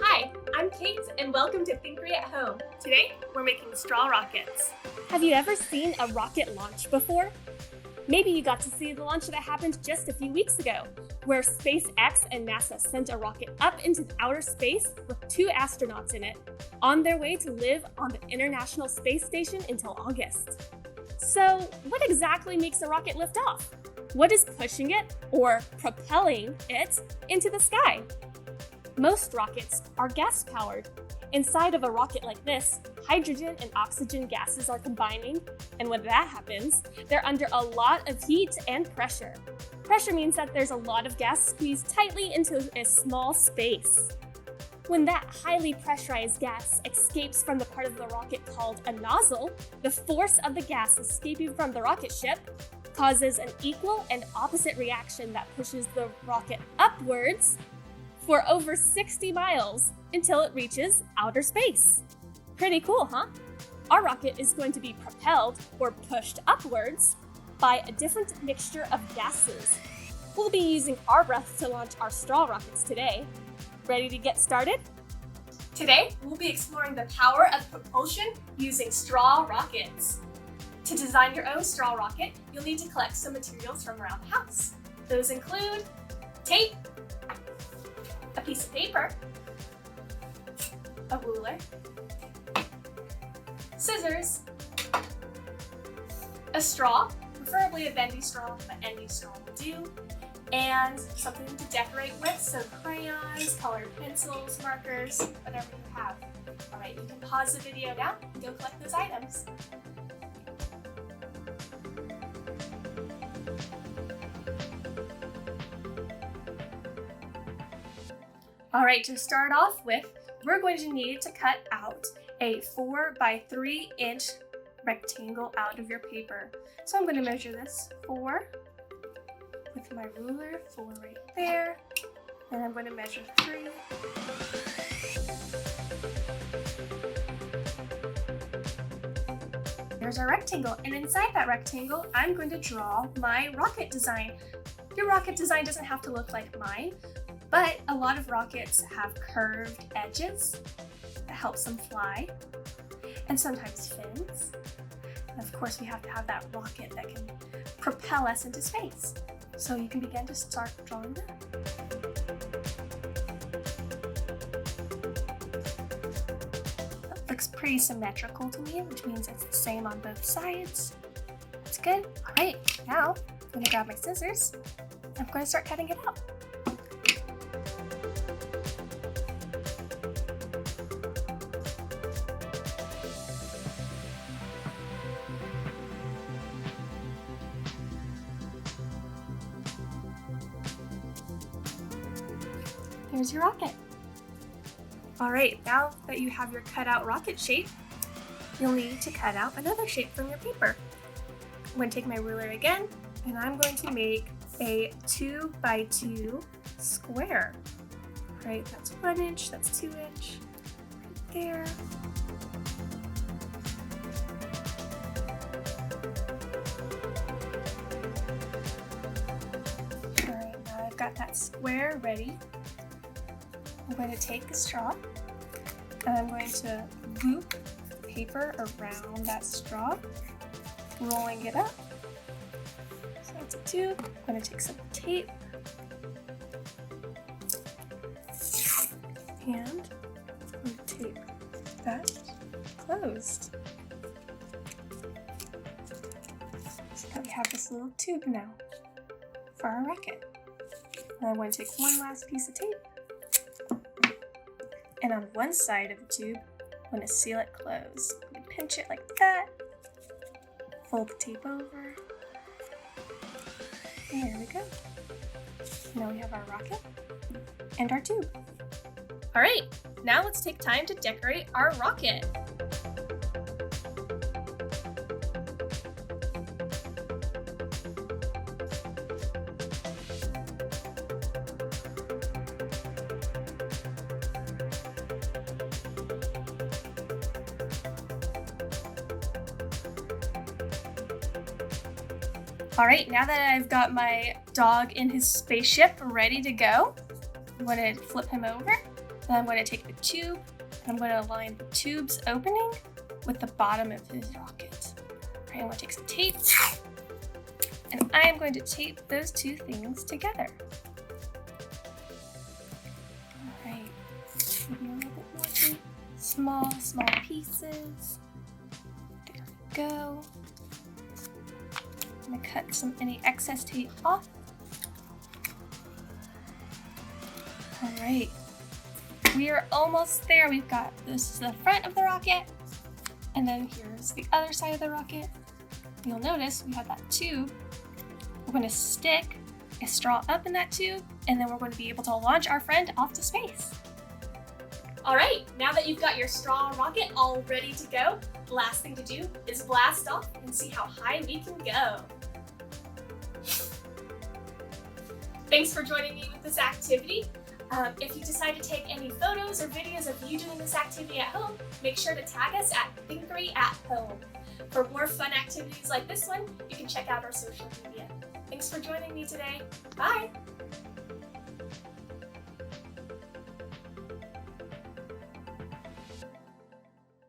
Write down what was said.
Hi, I'm Kate, and welcome to Thinkery at Home. Today, we're making straw rockets. Have you ever seen a rocket launch before? Maybe you got to see the launch that happened just a few weeks ago, where SpaceX and NASA sent a rocket up into outer space with 2 astronauts in it, on their way to live on the International Space Station until August. So, what exactly makes a rocket lift off? What is pushing it, or propelling it, into the sky? Most rockets are gas-powered. Inside of a rocket like this, hydrogen and oxygen gases are combining, and when that happens, they're under a lot of heat and pressure. Pressure means that there's a lot of gas squeezed tightly into a small space. When that highly pressurized gas escapes from the part of the rocket called a nozzle, the force of the gas escaping from the rocket ship causes an equal and opposite reaction that pushes the rocket upwards for over 60 miles until it reaches outer space. Pretty cool, huh? Our rocket is going to be propelled or pushed upwards by a different mixture of gases. We'll be using our breath to launch our straw rockets today. Ready to get started? Today, we'll be exploring the power of propulsion using straw rockets. To design your own straw rocket, you'll need to collect some materials from around the house. Those include tape, a piece of paper, a ruler, scissors, a straw, preferably a bendy straw, but any straw will do, and something to decorate with, so crayons, colored pencils, markers, whatever you have. Alright, you can pause the video now and go collect those items. Alright, to start off with, we're going to need to cut out a 4 by 3 inch rectangle out of your paper. So I'm going to measure this 4 with my ruler, 4 right there, and I'm going to measure 3. There's our rectangle, and inside that rectangle, I'm going to draw my rocket design. Your rocket design doesn't have to look like mine, but a lot of rockets have curved edges that helps them fly, and sometimes fins. And of course, we have to have that rocket that can propel us into space. So you can begin to start drawing that. That looks pretty symmetrical to me, which means it's the same on both sides. That's good. All right, now I'm gonna grab my scissors. I'm going to start cutting it out. Here's your rocket. Alright, now that you have your cut out rocket shape, you'll need to cut out another shape from your paper. I'm going to take my ruler again, and I'm going to make a 2 by 2 square. Alright, that's 1 inch, that's 2 inch, right there. Alright, now I've got that square ready. I'm going to take a straw, and I'm going to loop the paper around that straw, rolling it up. So that's a tube. I'm going to take some tape, and I'm going to tape that closed. So now we have this little tube now for our rocket. And I'm going to take one last piece of tape, and on one side of the tube, I'm going to seal it closed. I'm going to pinch it like that, fold the tape over, and there we go. Now we have our rocket and our tube. All right, now let's take time to decorate our rocket. All right, now that I've got my dog in his spaceship ready to go, I'm going to flip him over. Then I'm going to take the tube, and I'm going to align the tube's opening with the bottom of his rocket. All right, I'm going to take some tape, and I am going to tape those two things together. All right, maybe a little bit more tape. Small pieces. There we go. I'm going to cut any excess tape off. All right, we are almost there. We've got this is the front of the rocket, and then here's the other side of the rocket. You'll notice we have that tube. We're going to stick a straw up in that tube, and then we're going to be able to launch our friend off to space. All right, now that you've got your straw rocket all ready to go, the last thing to do is blast off and see how high we can go. Thanks for joining me with this activity. If you decide to take any photos or videos of you doing this activity at home, make sure to tag us at Thinkery at home. For more fun activities like this one, you can check out our social media. Thanks for joining me today. Bye!